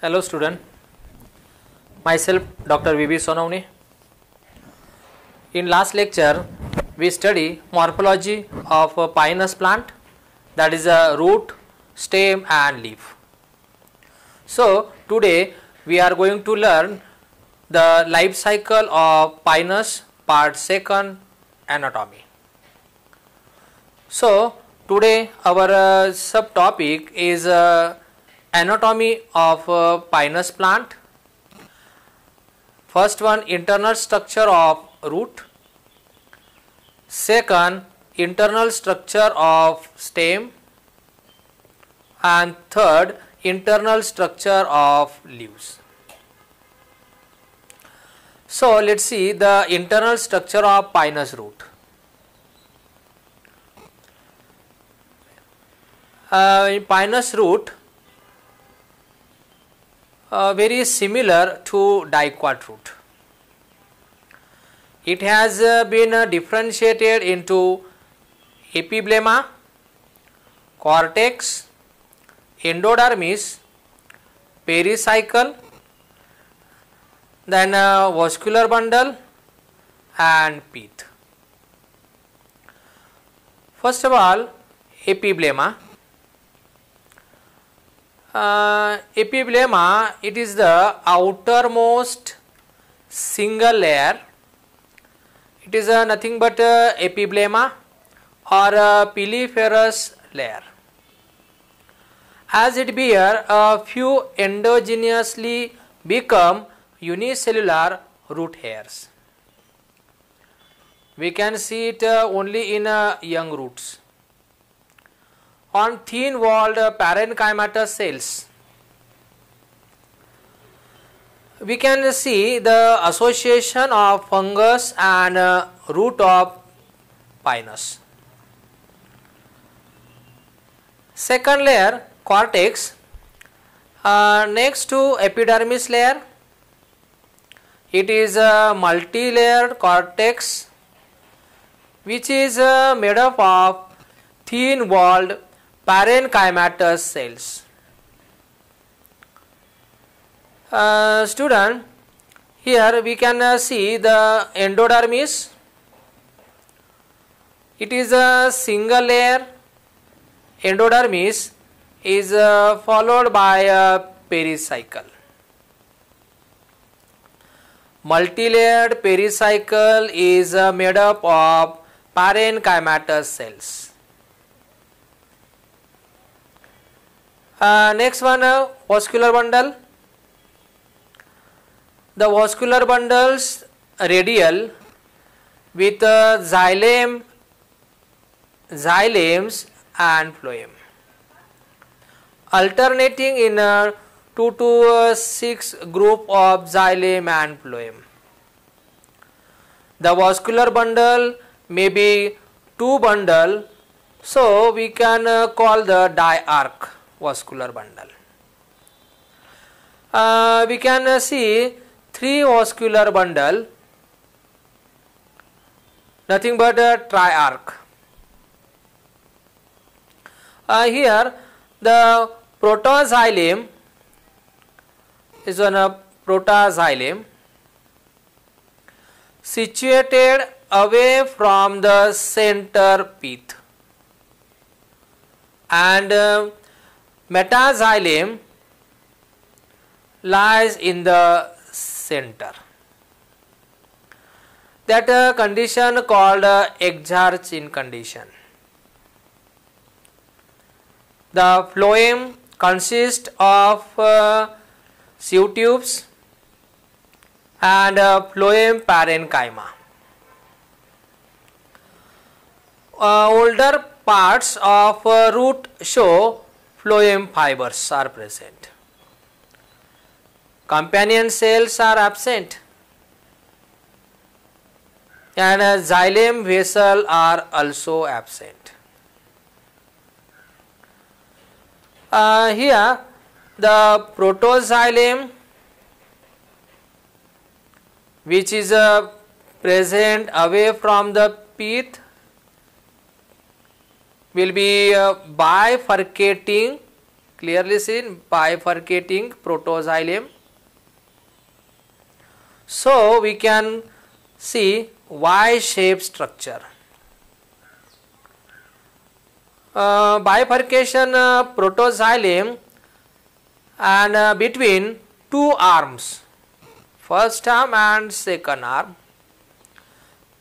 Hello student, myself Dr. V.B. Sonavne. In last lecture we study morphology of a pinus plant, that is a root, stem and leaf. So today we are going to learn the life cycle of pinus part 2nd, anatomy. So today our subtopic is anatomy of pinus plant. First one, internal structure of root. Second, internal structure of stem. And third, internal structure of leaves. So let's see the internal structure of pinus root. Pinus root very similar to dicot root. It has been differentiated into epiblemma, cortex, endodermis, pericycle, then vascular bundle and pith. First of all, epiblemma. Epiblemma, it is the outermost single layer. It is nothing but epiblemma or a piliferous layer, as it bear a few endogenously become unicellular root hairs. We can see it only in young roots. On thin walled parenchymatous cells, we can see the association of fungus and root of pinus. Second layer, cortex, next to epidermis layer. It is a multi-layered cortex which is made up of thin walled parenchymatous cells. Student, here we can see the endodermis. It is a single layer. Endodermis is followed by a pericycle. Multi-layered pericycle is made up of parenchymatous cells. Next one, vascular bundle. The vascular bundles radial with xylem, xylems and phloem, alternating in 2 to 6 group of xylem and phloem. The vascular bundle may be two bundle, so we can call the diarch vascular bundle. We can see three vascular bundle, nothing but a triarch. Here the protoxylem is on a protoxylem situated away from the center pith, and metaxylem lies in the center. That condition called Exarchin condition. The phloem consists of sieve tubes and phloem parenchyma. Older parts of root show phloem fibers are present. Companion cells are absent and xylem vessel are also absent. Here the protoxylem, which is present away from the pith, will be bifurcating, clearly seen, bifurcating protoxylem. So we can see Y-shaped structure. Bifurcation protoxylem and between two arms, first arm and second arm.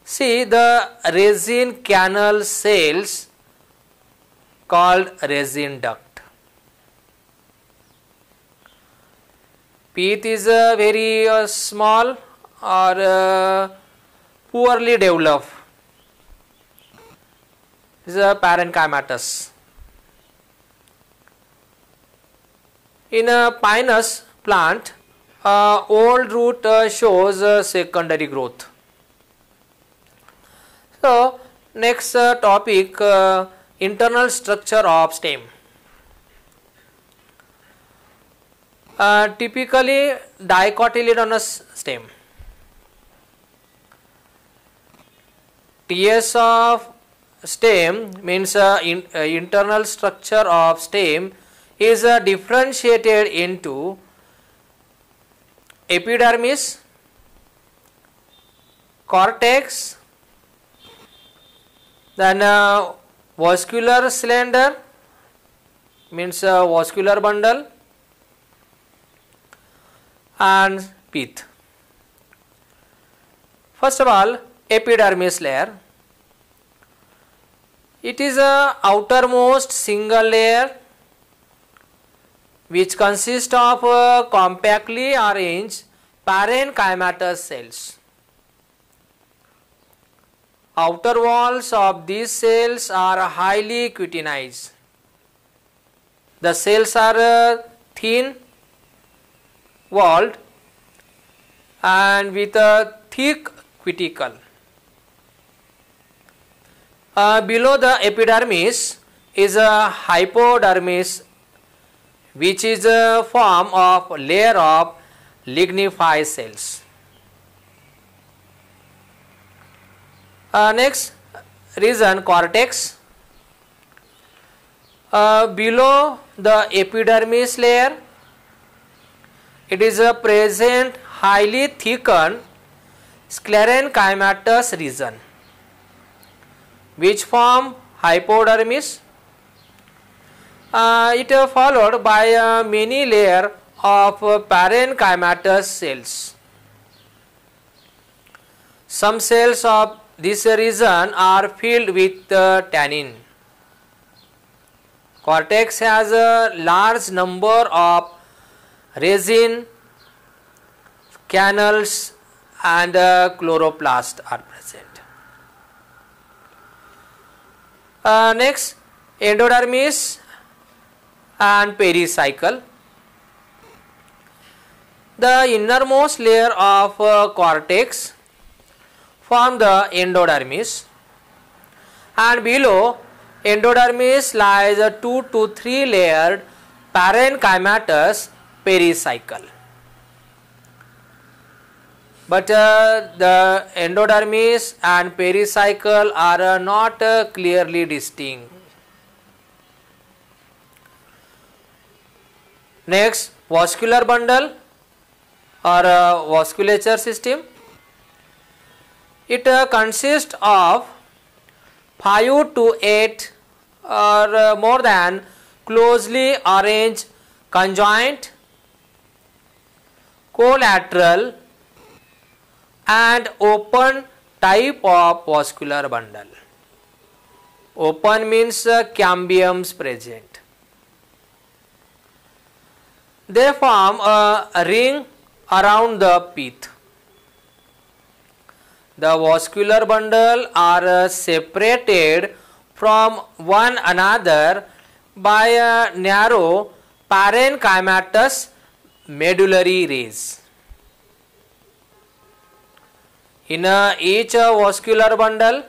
See the resin canal cells called resin duct. Pith is very small or poorly developed. This is a parenchymatous. In a pinus plant, old root shows secondary growth. So next topic, internal structure of stem. Typically dicotyledonous stem. TS of stem means internal structure of stem is differentiated into epidermis, cortex, then vascular cylinder means vascular bundle, and pith. First of all, epidermis layer. It is a outermost single layer which consists of compactly arranged parenchymatous cells. Outer walls of these cells are highly cutinized. The cells are thin walled and with a thick cuticle. Below the epidermis is a hypodermis, which is a form of layer of lignified cells. Next region, cortex. Below the epidermis layer, it is a present highly thickened sclerenchymatous region, which form hypodermis. It is followed by many layers of parenchymatous cells. Some cells of this region are filled with tannin. Cortex has a large number of resin canals and chloroplasts are present. Next, endodermis and pericycle. The innermost layer of cortex form the endodermis, and below endodermis lies a 2 to 3 layered parenchymatous pericycle. But the endodermis and pericycle are not clearly distinct. Next, vascular bundle or vasculature system. It consists of 5 to 8 or more than closely arranged conjoint, collateral and open type of vascular bundle. Open means cambiums present. They form a ring around the pith. The vascular bundle are separated from one another by a narrow parenchymatous medullary rays. In each vascular bundle,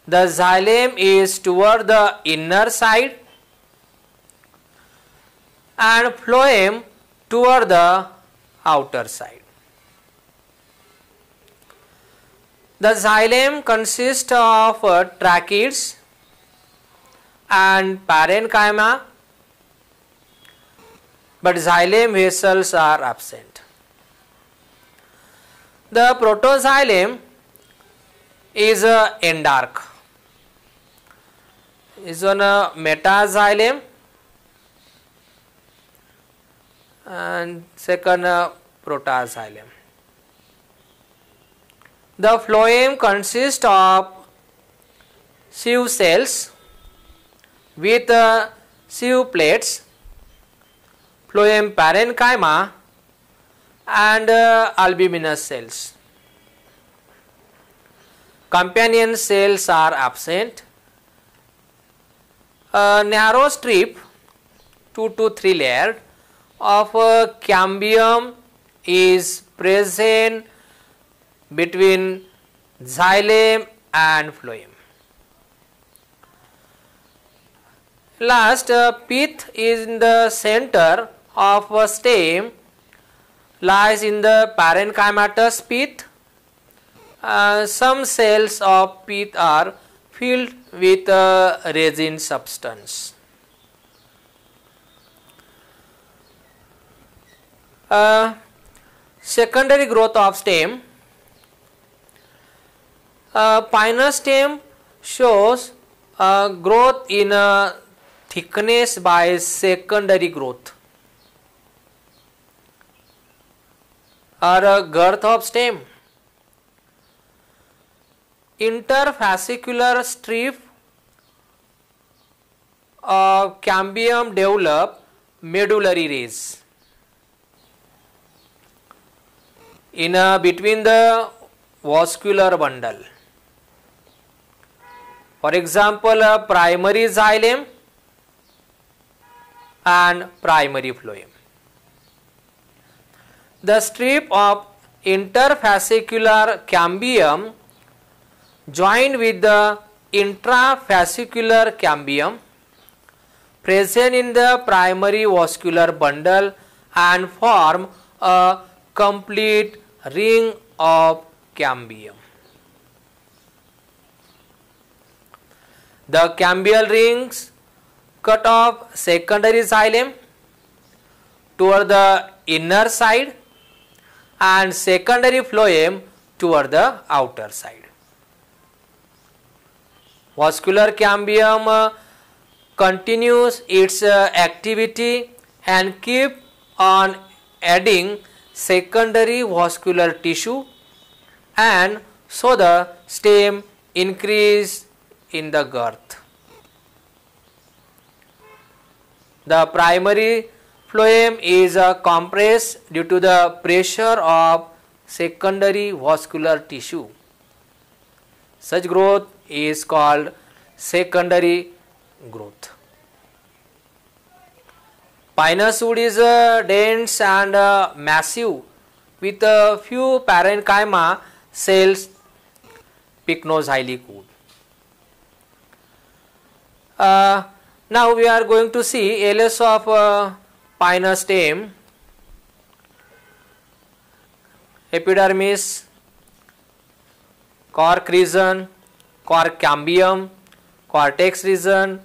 the xylem is toward the inner side and phloem toward the outer side. The xylem consists of tracheids and parenchyma, but xylem vessels are absent. The protoxylem is endark, is on a metaxylem, and second protoxylem. The phloem consists of sieve cells with sieve plates, phloem parenchyma and albuminous cells. Companion cells are absent. A narrow strip 2 to 3 layered of cambium is present between xylem and phloem. Last, pith is in the center of a stem, lies in the parenchymatous pith. Some cells of pith are filled with resin substance. Secondary growth of stem. Pinus stem shows growth in thickness by secondary growth, or girth of stem. Interfascicular strip of cambium develop medullary rays in between the vascular bundle. For example, primary xylem and primary phloem. The strip of interfascicular cambium joined with the intrafascicular cambium present in the primary vascular bundle and form a complete ring of cambium. The cambial rings cut off secondary xylem toward the inner side and secondary phloem toward the outer side. Vascular cambium continues its activity and keep on adding secondary vascular tissue, and so the stem increase in the girth. The primary phloem is compressed due to the pressure of secondary vascular tissue. Such growth is called secondary growth. Pinus wood is dense and massive with a few parenchyma cells, pycnoxylic wood. Now we are going to see LS of pinus stem. Epidermis, cork region, cork cambium, cortex region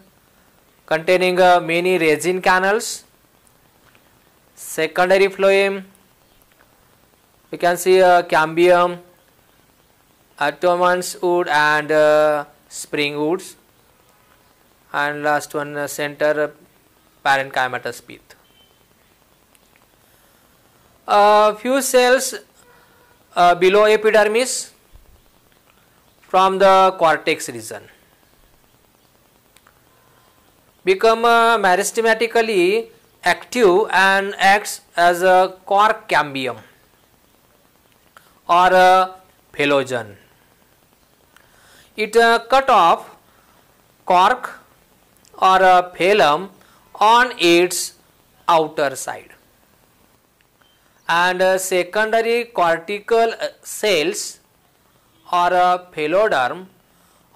containing many resin canals. Secondary phloem, we can see cambium, Attwoman's wood and spring woods, and last one center parenchymatous pith. Few cells below epidermis from the cortex region become meristematically active and acts as a cork cambium or a phelogen. It cut off cork or a phloem on its outer side, and secondary cortical cells or a pheloderm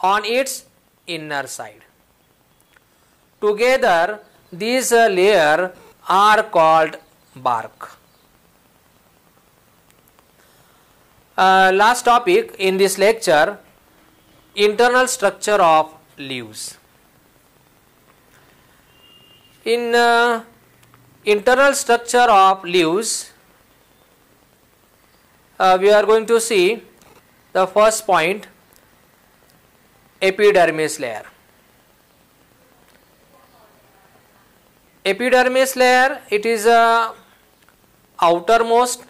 on its inner side. Together these layers are called bark. Last topic in this lecture, internal structure of leaves. In internal structure of leaves, we are going to see the first point, epidermis layer. Epidermis layer, it is a outermost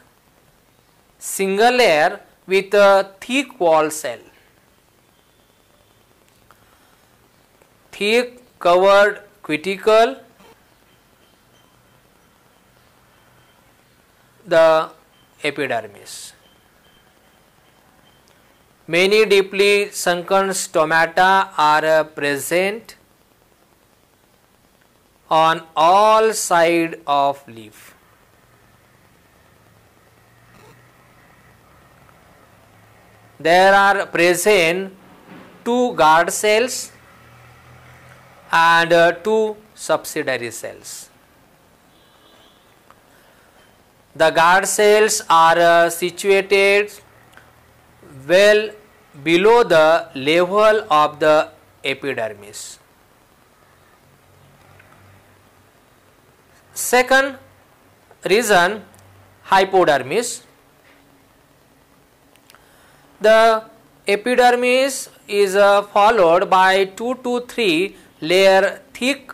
single layer with a thick wall cell, thick covered cuticle, the epidermis. Many deeply sunken stomata are present on all sides of leaf. There are present two guard cells and two subsidiary cells. The guard cells are situated well below the level of the epidermis. Second reason, hypodermis. The epidermis is followed by 2 to 3 layer thick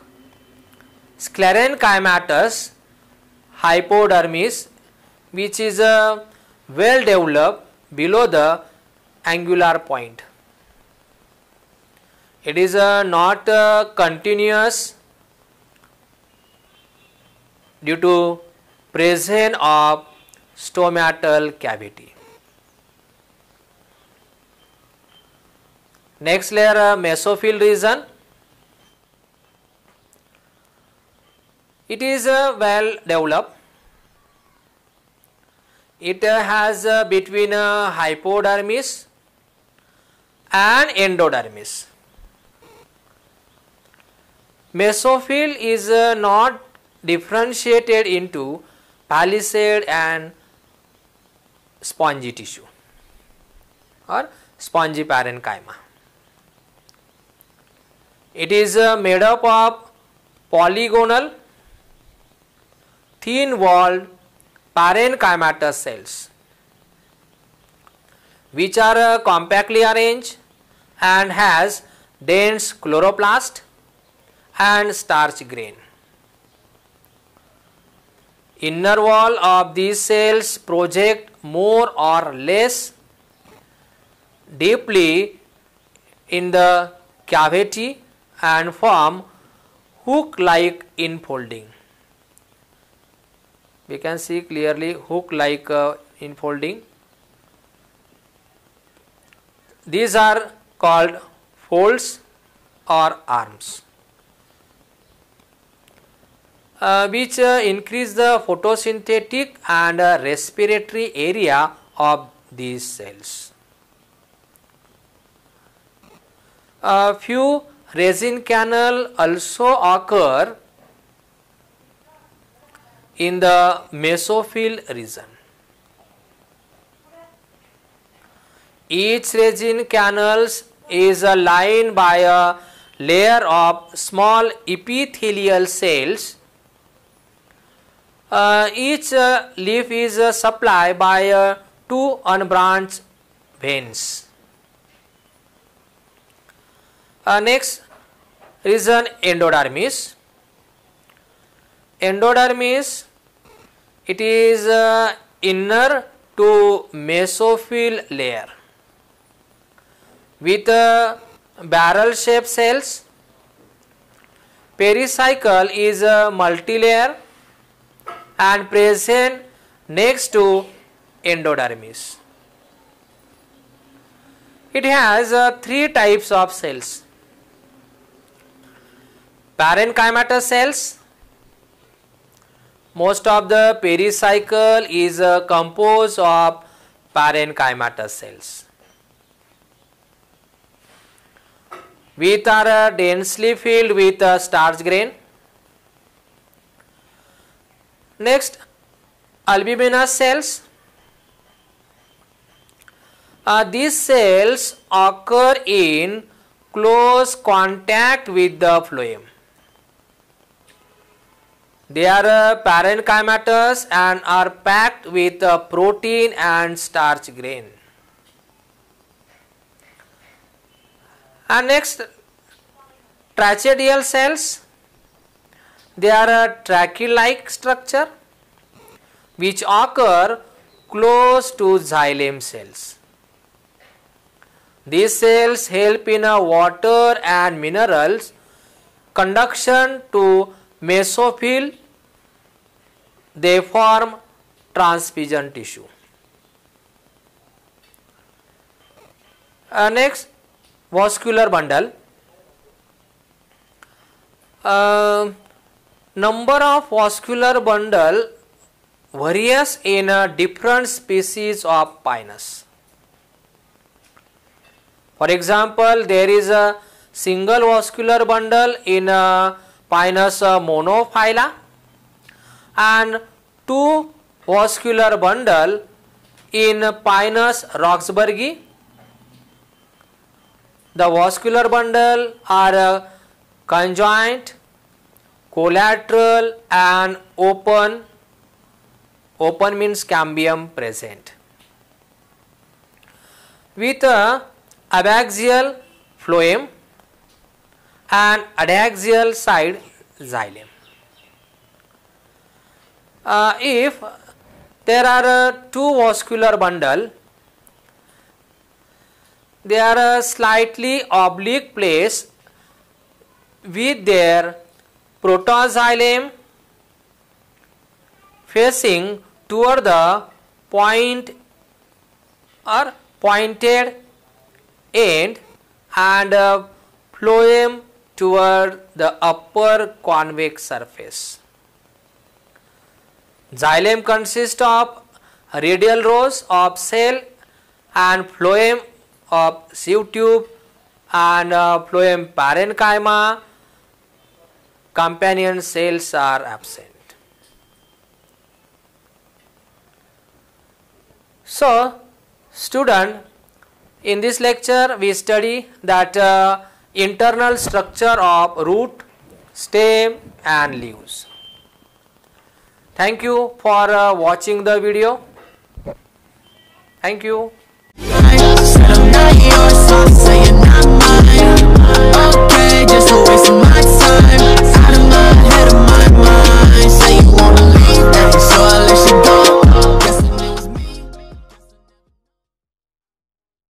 sclerenchymatous hypodermis, which is well developed below the angular point. It is not continuous due to presence of stomatal cavity. Next layer, mesophyll region. It is well developed. It has between hypodermis and endodermis. Mesophyll is not differentiated into palisade and spongy tissue or spongy parenchyma. It is made up of polygonal, thin-walled parenchymatous cells, which are compactly arranged and has dense chloroplast and starch grain. Inner wall of these cells project more or less deeply in the cavity and form hook-like infolding. We can see clearly hook-like infolding. These are called folds or arms, which increase the photosynthetic and respiratory area of these cells. A few resin canal also occur in the mesophyll region. Each resin canals is lined by a layer of small epithelial cells. Each leaf is supplied by two unbranched veins. Next region, endodermis. Endodermis, it is inner to mesophyll layer with barrel shaped cells. Pericycle is multilayer and present next to endodermis. It has three types of cells: parenchymatous cells. Most of the pericycle is composed of parenchymatous cells, which are densely filled with starch grain. Next, albuminous cells. These cells occur in close contact with the phloem. They are parenchymatous and are packed with protein and starch grain. And next, tracheal cells. They are a trachea-like structure which occur close to xylem cells. These cells help in water and minerals conduction to mesophyll. They form transfusion tissue. Next, vascular bundle. Number of vascular bundle varies in different species of Pinus. For example, there is a single vascular bundle in Pinus monophylla and two vascular bundle in Pinus roxburghi. The vascular bundle are conjoint, collateral and open. Open means cambium present. With abaxial phloem and adaxial side xylem. If there are two vascular bundle, they are a slightly oblique place with their protoxylem facing toward the point or pointed end and phloem toward the upper convex surface. Xylem consists of radial rows of cell and phloem of sieve tube and phloem parenchyma. Companion cells are absent. So, student, in this lecture we study that internal structure of root, stem and leaves. Thank you for watching the video. Thank you.